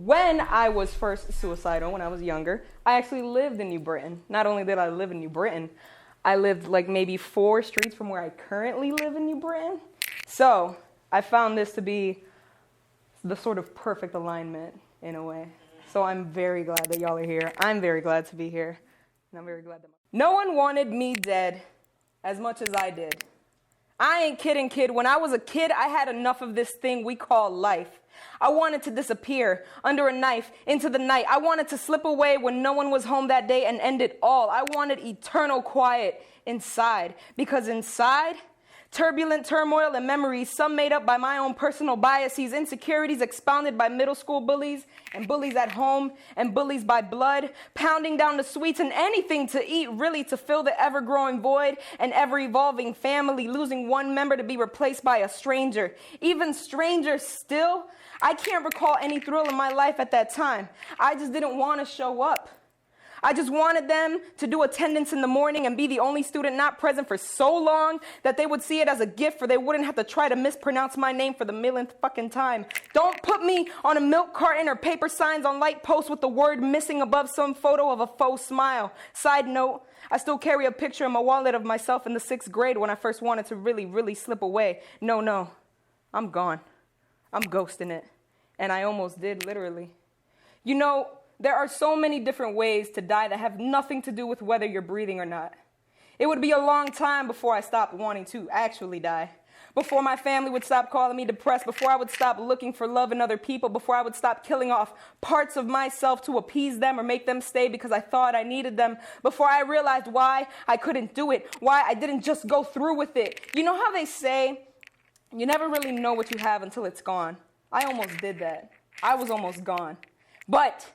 when I was first suicidal, when I was younger, I actually lived in New Britain. Not only did I live in New Britain, I lived like maybe 4 streets from where I currently live in New Britain. So I found this to be the sort of perfect alignment in a way. So I'm very glad that y'all are here. I'm very glad to be here. And I'm very glad that no one wanted me dead as much as I did. I ain't kidding, kid. When I was a kid, I had enough of this thing we call life. I wanted to disappear under a knife into the night. I wanted to slip away when no one was home that day and end it all. I wanted eternal quiet inside, because inside, turbulent turmoil and memories, some made up by my own personal biases, insecurities expounded by middle school bullies and bullies at home and bullies by blood, pounding down the sweets and anything to eat, really to fill the ever-growing void, and ever-evolving family, losing one member to be replaced by a stranger. Even stranger still, I can't recall any thrill in my life at that time. I just didn't want to show up. I just wanted them to do attendance in the morning and be the only student not present for so long that they would see it as a gift, for they wouldn't have to try to mispronounce my name for the millionth fucking time. Don't put me on a milk carton or paper signs on light posts with the word missing above some photo of a faux smile. Side note, I still carry a picture in my wallet of myself in the 6th grade when I first wanted to really slip away. No, I'm gone. I'm ghosting it. And I almost did, literally. You know, there are so many different ways to die that have nothing to do with whether you're breathing or not. It would be a long time before I stopped wanting to actually die. Before my family would stop calling me depressed, before I would stop looking for love in other people, before I would stop killing off parts of myself to appease them or make them stay because I thought I needed them, before I realized why I couldn't do it, why I didn't just go through with it. You know how they say, you never really know what you have until it's gone? I almost did that. I was almost gone. But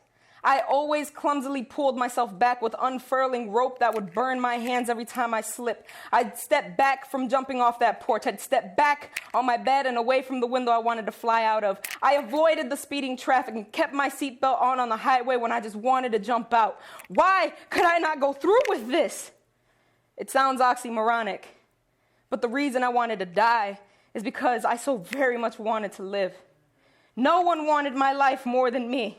I always clumsily pulled myself back with unfurling rope that would burn my hands every time I slipped. I'd step back from jumping off that porch. I'd step back on my bed and away from the window I wanted to fly out of. I avoided the speeding traffic and kept my seatbelt on the highway when I just wanted to jump out. Why could I not go through with this? It sounds oxymoronic, but the reason I wanted to die is because I so very much wanted to live. No one wanted my life more than me.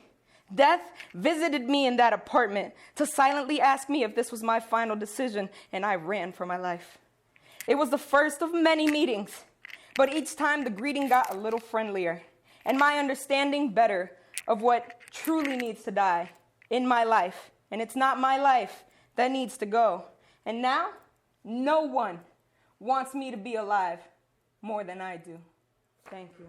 Death visited me in that apartment to silently ask me if this was my final decision, and I ran for my life. It was the first of many meetings, but each time the greeting got a little friendlier, and my understanding better of what truly needs to die in my life. And it's not my life that needs to go. And now, no one wants me to be alive more than I do. Thank you.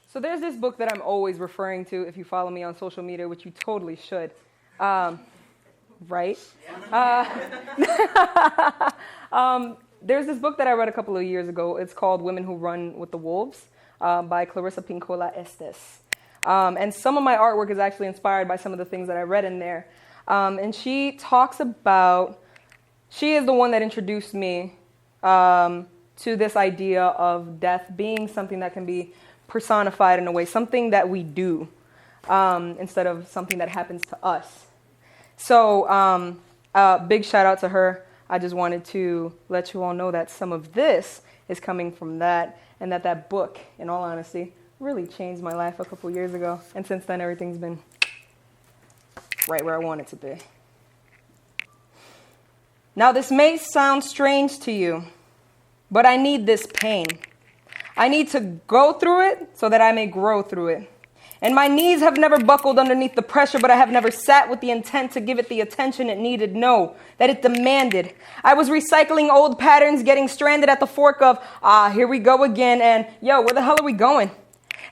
So there's this book that I'm always referring to if you follow me on social media, which you totally should, right? There's this book that I read a couple of years ago. It's called Women Who Run with the Wolves by Clarissa Pinkola Estes. And some of my artwork is actually inspired by some of the things that I read in there. And she talks about, she is the one that introduced me to this idea of death being something that can be personified in a way, something that we do instead of something that happens to us. So big shout out to her. I just wanted to let you all know that some of this is coming from that, and that book, in all honesty, really changed my life a couple years ago. And since then, everything's been right where I want it to be. Now, this may sound strange to you, but I need this pain. I need to go through it so that I may grow through it. And my knees have never buckled underneath the pressure, but I have never sat with the intent to give it the attention it needed. No, that it demanded. I was recycling old patterns, getting stranded at the fork of, here we go again, and yo, where the hell are we going?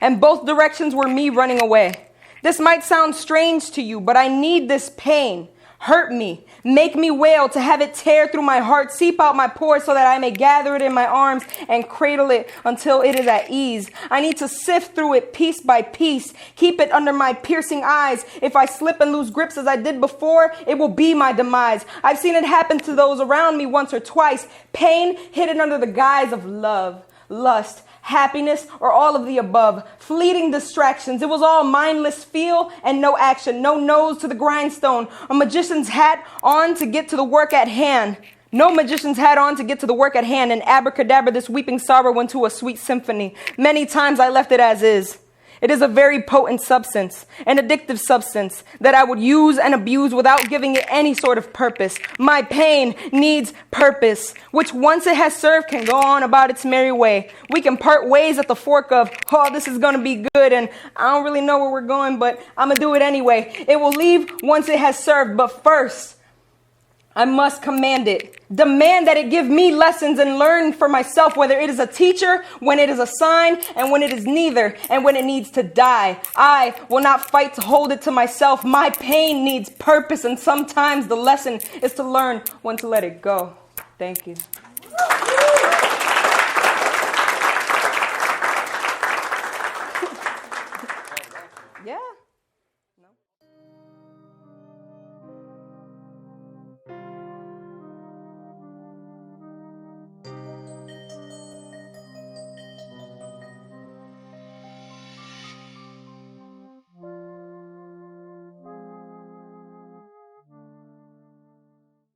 And both directions were me running away. This might sound strange to you, but I need this pain. Hurt me, make me wail, to have it tear through my heart, seep out my pores so that I may gather it in my arms and cradle it until it is at ease. I need to sift through it piece by piece, keep it under my piercing eyes. If I slip and lose grips as I did before, it will be my demise. I've seen it happen to those around me once or twice. Pain hidden under the guise of love, lust, happiness, or all of the above. Fleeting distractions. It was all mindless feel and no action. No nose to the grindstone. A magician's hat on to get to the work at hand. No magician's hat on to get to the work at hand. And abracadabra, this weeping sorrow into a sweet symphony. Many times I left it as is. It is a very potent substance, an addictive substance that I would use and abuse without giving it any sort of purpose. My pain needs purpose, which once it has served can go on about its merry way. We can part ways at the fork of, oh, this is going to be good and I don't really know where we're going, but I'm going to do it anyway. It will leave once it has served, but first, I must command it. Demand that it give me lessons and learn for myself, whether it is a teacher, when it is a sign, and when it is neither, and when it needs to die. I will not fight to hold it to myself. My pain needs purpose, and sometimes the lesson is to learn when to let it go. Thank you.